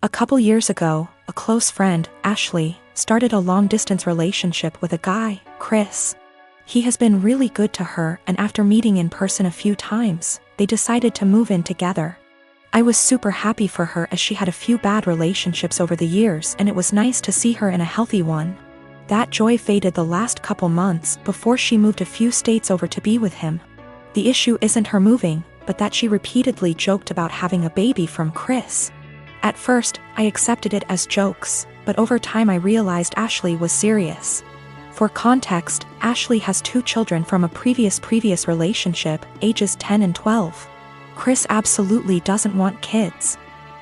A couple years ago, a close friend, Ashley, started a long-distance relationship with a guy, Chris. He has been really good to her, and after meeting in person a few times, they decided to move in together. I was super happy for her as she had a few bad relationships over the years and it was nice to see her in a healthy one. That joy faded the last couple months before she moved a few states over to be with him. The issue isn't her moving, but that she repeatedly joked about having a baby from Chris. At first, I accepted it as jokes, but over time I realized Ashley was serious. For context, Ashley has 2 children from a previous relationship, ages 10 and 12. Chris absolutely doesn't want kids.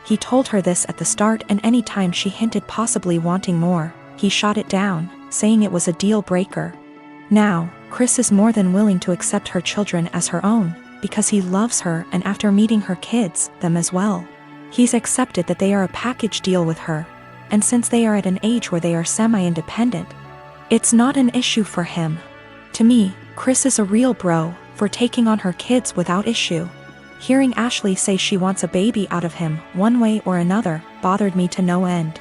He told her this at the start, and any time she hinted possibly wanting more, he shot it down, saying it was a deal breaker. Now, Chris is more than willing to accept her children as her own, because he loves her, and after meeting her kids, them as well. He's accepted that they are a package deal with her, and since they are at an age where they are semi-independent, it's not an issue for him. To me, Chris is a real bro for taking on her kids without issue. Hearing Ashley say she wants a baby out of him, one way or another, bothered me to no end.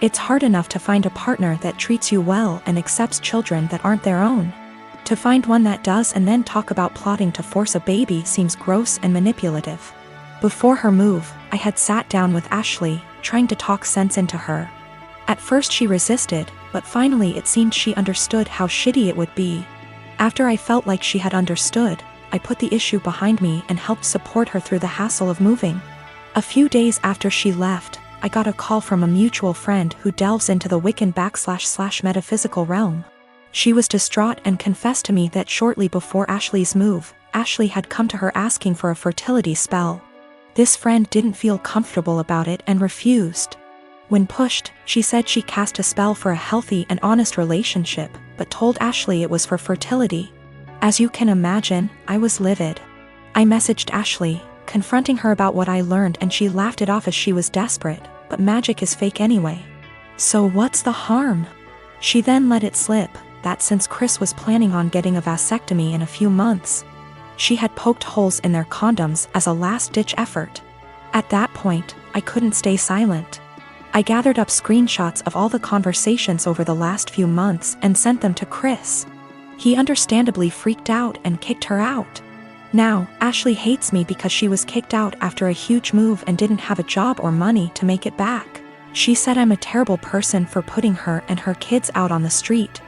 It's hard enough to find a partner that treats you well and accepts children that aren't their own. To find one that does and then talk about plotting to force a baby seems gross and manipulative. Before her move, I had sat down with Ashley, trying to talk sense into her. At first she resisted, but finally it seemed she understood how shitty it would be. After I felt like she had understood, I put the issue behind me and helped support her through the hassle of moving. A few days after she left, I got a call from a mutual friend who delves into the Wiccan / metaphysical realm. She was distraught and confessed to me that shortly before Ashley's move, Ashley had come to her asking for a fertility spell. This friend didn't feel comfortable about it and refused. When pushed, she said she cast a spell for a healthy and honest relationship, but told Ashley it was for fertility. As you can imagine, I was livid. I messaged Ashley, confronting her about what I learned, and she laughed it off as she was desperate, but magic is fake anyway. So what's the harm? She then let it slip that since Chris was planning on getting a vasectomy in a few months, she had poked holes in their condoms as a last-ditch effort. At that point, I couldn't stay silent. I gathered up screenshots of all the conversations over the last few months and sent them to Chris. He understandably freaked out and kicked her out. Now, Ashley hates me because she was kicked out after a huge move and didn't have a job or money to make it back. She said I'm a terrible person for putting her and her kids out on the street.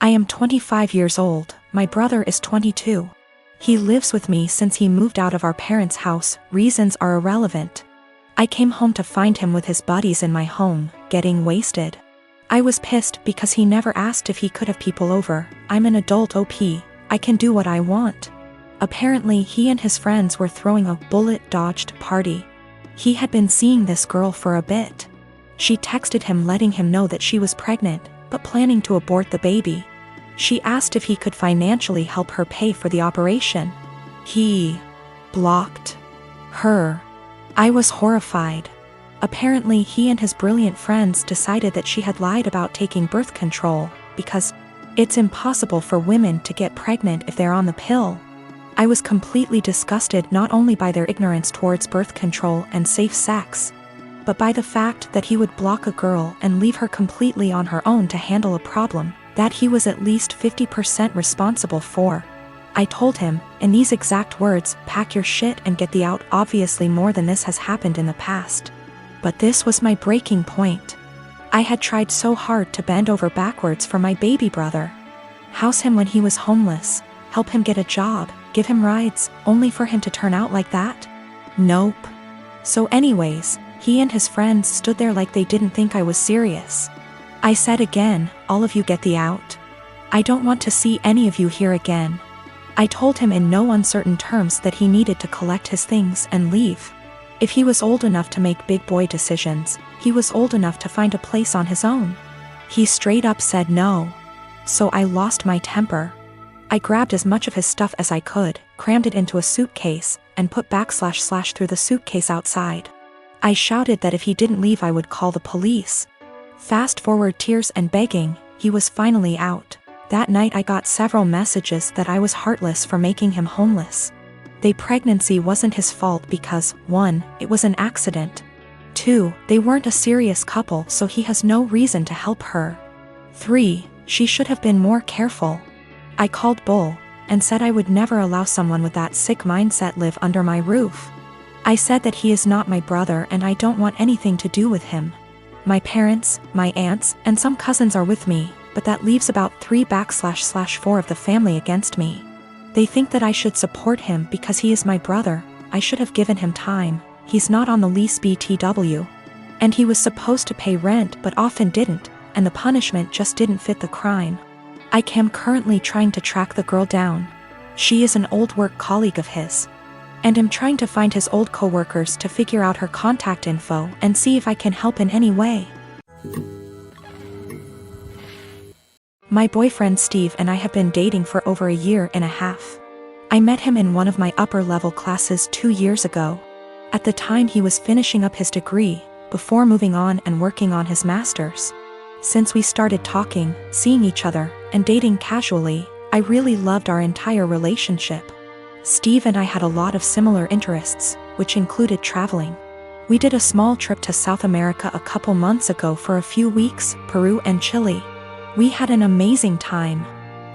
I am 25 years old, my brother is 22. He lives with me since he moved out of our parents' house, reasons are irrelevant. I came home to find him with his buddies in my home, getting wasted. I was pissed because he never asked if he could have people over. I'm an adult OP, I can do what I want. Apparently he and his friends were throwing a bullet-dodged party. He had been seeing this girl for a bit. She texted him letting him know that she was pregnant, but planning to abort the baby. She asked if he could financially help her pay for the operation. He blocked her. I was horrified. Apparently he and his brilliant friends decided that she had lied about taking birth control, because it's impossible for women to get pregnant if they're on the pill. I was completely disgusted not only by their ignorance towards birth control and safe sex, but by the fact that he would block a girl and leave her completely on her own to handle a problem that he was at least 50% responsible for. I told him, in these exact words, pack your shit and get the out. Obviously more than this has happened in the past. But this was my breaking point. I had tried so hard to bend over backwards for my baby brother. House him when he was homeless, help him get a job, give him rides, only for him to turn out like that? Nope. So anyways, he and his friends stood there like they didn't think I was serious. I said again, all of you get the out. I don't want to see any of you here again. I told him in no uncertain terms that he needed to collect his things and leave. If he was old enough to make big boy decisions, he was old enough to find a place on his own. He straight up said no. So I lost my temper. I grabbed as much of his stuff as I could, crammed it into a suitcase, and put / through the suitcase outside. I shouted that if he didn't leave I would call the police. Fast forward tears and begging, he was finally out. That night I got several messages that I was heartless for making him homeless. The pregnancy wasn't his fault because, 1, it was an accident. 2, they weren't a serious couple, so he has no reason to help her. 3, she should have been more careful. I called bull and said I would never allow someone with that sick mindset live under my roof. I said that he is not my brother and I don't want anything to do with him. My parents, my aunts, and some cousins are with me, but that leaves about 3/4 of the family against me. They think that I should support him because he is my brother. I should have given him time. He's not on the lease BTW. And he was supposed to pay rent but often didn't, and the punishment just didn't fit the crime. I am currently trying to track the girl down. She is an old work colleague of his. And am trying to find his old coworkers to figure out her contact info and see if I can help in any way. My boyfriend Steve and I have been dating for over a year and a half. I met him in one of my upper-level classes 2 years ago. At the time he was finishing up his degree, before moving on and working on his master's. Since we started talking, seeing each other, and dating casually, I really loved our entire relationship. Steve and I had a lot of similar interests, which included traveling. We did a small trip to South America a couple months ago for a few weeks, Peru and Chile. We had an amazing time.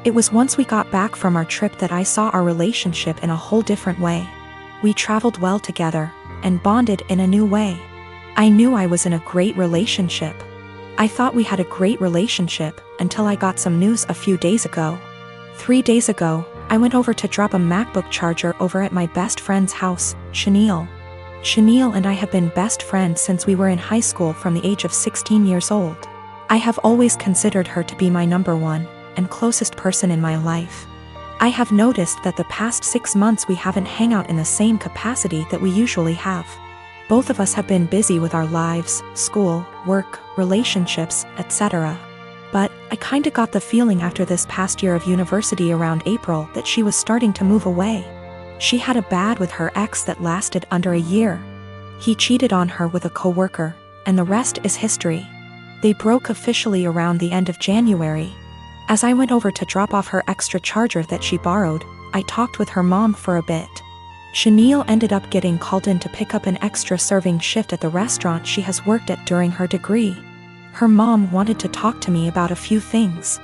It was once we got back from our trip that I saw our relationship in a whole different way. We traveled well together, and bonded in a new way. I knew I was in a great relationship. I thought we had a great relationship, until I got some news a few days ago. 3 days ago, I went over to drop a MacBook charger over at my best friend's house, Chenille. Chenille and I have been best friends since we were in high school from the age of 16 years old. I have always considered her to be my number one and closest person in my life. I have noticed that the past 6 months we haven't hung out in the same capacity that we usually have. Both of us have been busy with our lives, school, work, relationships, etc. But I kinda got the feeling after this past year of university around April that she was starting to move away. She had a bad with her ex that lasted under a year. He cheated on her with a coworker, and the rest is history. They broke officially around the end of January. As I went over to drop off her extra charger that she borrowed, I talked with her mom for a bit. Chenille ended up getting called in to pick up an extra serving shift at the restaurant she has worked at during her degree. Her mom wanted to talk to me about a few things.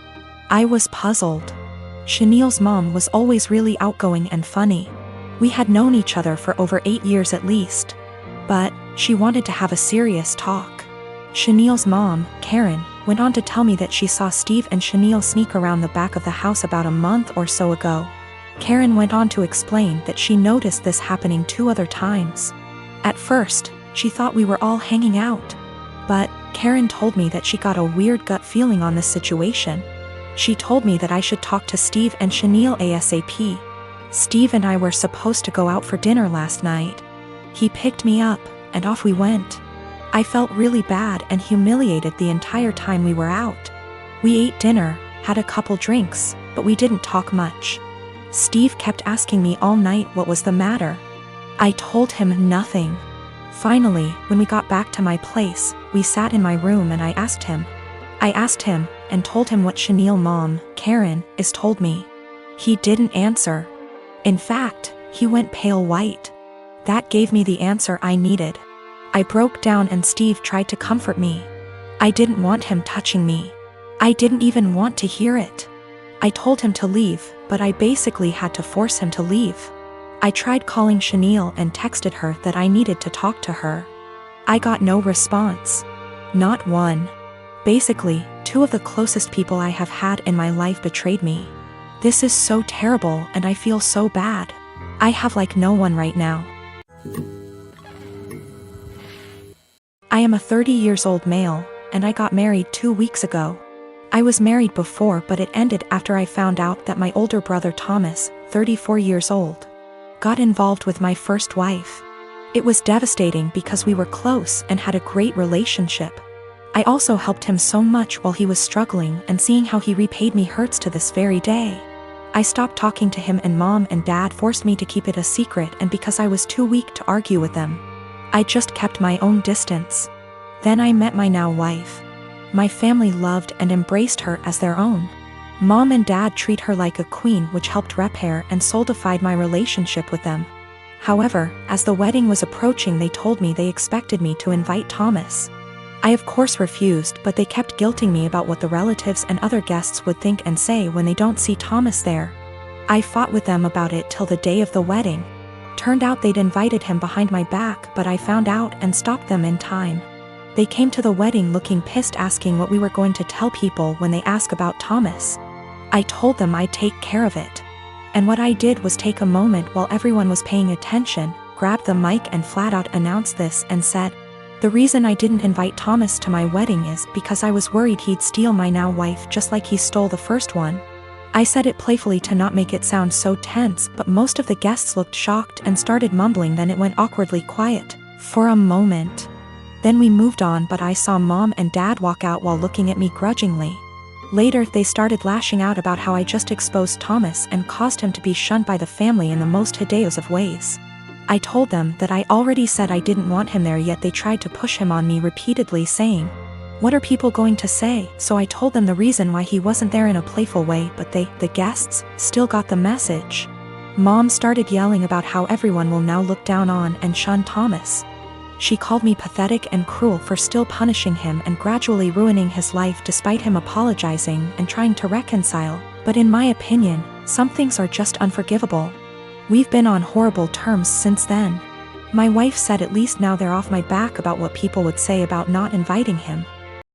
I was puzzled. Chenille's mom was always really outgoing and funny. We had known each other for over 8 years at least. But she wanted to have a serious talk. Chenille's mom, Karen, went on to tell me that she saw Steve and Chenille sneak around the back of the house about a month or so ago. Karen went on to explain that she noticed this happening 2 other times. At first, she thought we were all hanging out. But Karen told me that she got a weird gut feeling on this situation. She told me that I should talk to Steve and Chenille ASAP. Steve and I were supposed to go out for dinner last night. He picked me up, and off we went. I felt really bad and humiliated the entire time we were out. We ate dinner, had a couple drinks, but we didn't talk much. Steve kept asking me all night what was the matter. I told him nothing. Finally, when we got back to my place, we sat in my room and I asked him and told him what Chenille's mom, Karen, is told me. He didn't answer. In fact, he went pale white. That gave me the answer I needed. I broke down and Steve tried to comfort me. I didn't want him touching me. I didn't even want to hear it. I told him to leave, but I basically had to force him to leave. I tried calling Chenille and texted her that I needed to talk to her. I got no response. Not one. Basically, 2 of the closest people I have had in my life betrayed me. This is so terrible and I feel so bad. I have like no one right now. I am a 30-year-old male, and I got married 2 weeks ago. I was married before but it ended after I found out that my older brother Thomas, 34 years old, got involved with my first wife. It was devastating because we were close and had a great relationship. I also helped him so much while he was struggling, and seeing how he repaid me hurts to this very day. I stopped talking to him and Mom and Dad forced me to keep it a secret, and because I was too weak to argue with them, I just kept my own distance. Then I met my now wife. My family loved and embraced her as their own. Mom and Dad treat her like a queen, which helped repair and solidified my relationship with them. However, as the wedding was approaching, they told me they expected me to invite Thomas. I of course refused, but they kept guilting me about what the relatives and other guests would think and say when they don't see Thomas there. I fought with them about it till the day of the wedding. Turned out they'd invited him behind my back, but I found out and stopped them in time. They came to the wedding looking pissed, asking what we were going to tell people when they ask about Thomas. I told them I'd take care of it. And what I did was take a moment while everyone was paying attention, grabbed the mic and flat out announced this and said, "The reason I didn't invite Thomas to my wedding is because I was worried he'd steal my now wife just like he stole the first one." I said it playfully to not make it sound so tense, but most of the guests looked shocked and started mumbling. Then it went awkwardly quiet for a moment. Then we moved on, but I saw Mom and Dad walk out while looking at me grudgingly. Later, they started lashing out about how I just exposed Thomas and caused him to be shunned by the family in the most hideous of ways. I told them that I already said I didn't want him there, yet they tried to push him on me repeatedly, saying, "What are people going to say?" So I told them the reason why he wasn't there in a playful way, but they, the guests, still got the message. Mom started yelling about how everyone will now look down on and shun Thomas. She called me pathetic and cruel for still punishing him and gradually ruining his life despite him apologizing and trying to reconcile, but in my opinion, some things are just unforgivable. We've been on horrible terms since then. My wife said at least now they're off my back about what people would say about not inviting him.